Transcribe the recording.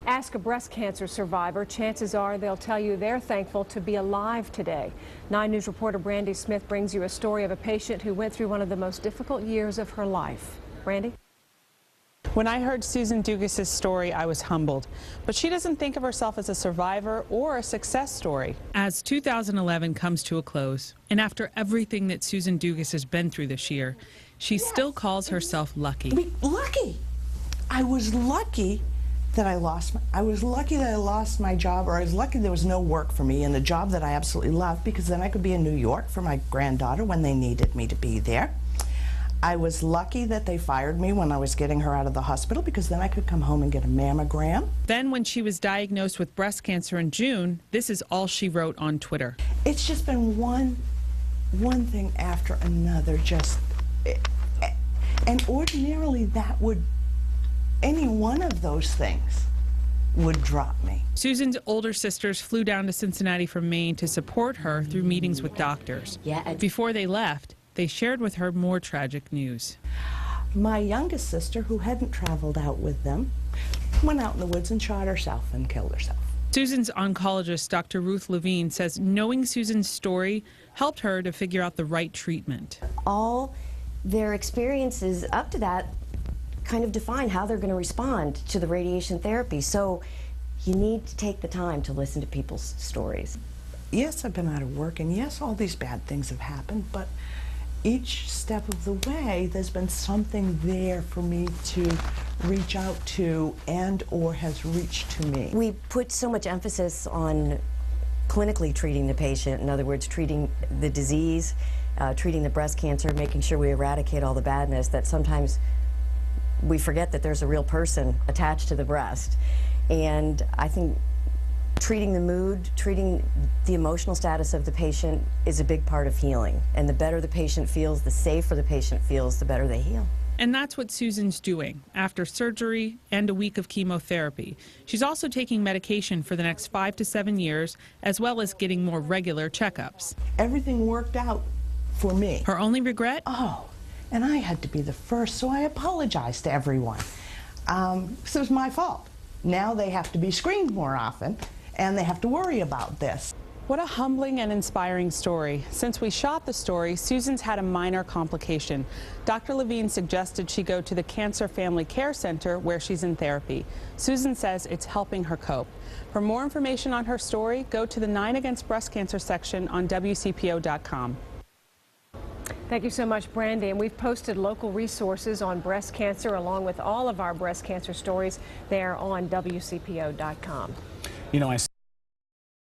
Ask a breast cancer survivor. Chances are they'll tell you they're thankful to be alive today. 9 News reporter Brandy Smith brings you a story of a patient who went through one of the most difficult years of her life. Brandy? When I heard Susan Dugas' story, I was humbled. But she doesn't think of herself as a survivor or a success story. As 2011 comes to a close, and after everything that Susan Dugas has been through this year, she still calls herself lucky. Lucky. I was lucky that I lost my job, or I was lucky there was no work for me in a job that I absolutely loved, because then I could be in New York for my granddaughter when they needed me to be there. I was lucky that they fired me when I was getting her out of the hospital, because then I could come home and get a mammogram. Then when she was diagnosed with breast cancer in June, this is all she wrote on Twitter. It's just been one thing after another, and ordinarily that would, any one of those things would drop me. Susan's older sisters flew down to Cincinnati from Maine to support her through meetings with doctors. Before they left, they shared with her more tragic news. My youngest sister, who hadn't traveled out with them, went out in the woods and shot herself and killed herself. Susan's oncologist, Dr. Ruth Levine, says knowing Susan's story helped her to figure out the right treatment. All their experiences up to that kind of define how they're going to respond to the radiation therapy. So you need to take the time to listen to people's stories. Yes, I've been out of work, and yes, all these bad things have happened, but each step of the way, there's been something there for me to reach out to, and or has reached to me. We put so much emphasis on clinically treating the patient, in other words, treating the disease, treating the breast cancer, making sure we eradicate all the badness, that sometimes we forget that there's a real person attached to the breast. And I think treating the mood, treating the emotional status of the patient is a big part of healing. And the better the patient feels, the safer the patient feels, the better they heal. And that's what Susan's doing after surgery and a week of chemotherapy. She's also taking medication for the next 5 to 7 years, as well as getting more regular checkups. Everything worked out for me. Her only regret? And I had to be the first, so I apologized to everyone. So it was my fault. Now they have to be screened more often, and they have to worry about this. What a humbling and inspiring story. Since we shot the story, Susan's had a minor complication. Dr. Levine suggested she go to the Cancer Family Care Center, where she's in therapy. Susan says it's helping her cope. For more information on her story, go to the 9 Against Breast Cancer section on WCPO.com. Thank you so much, Brandy. And we've posted local resources on breast cancer along with all of our breast cancer stories there on WCPO.com. You know,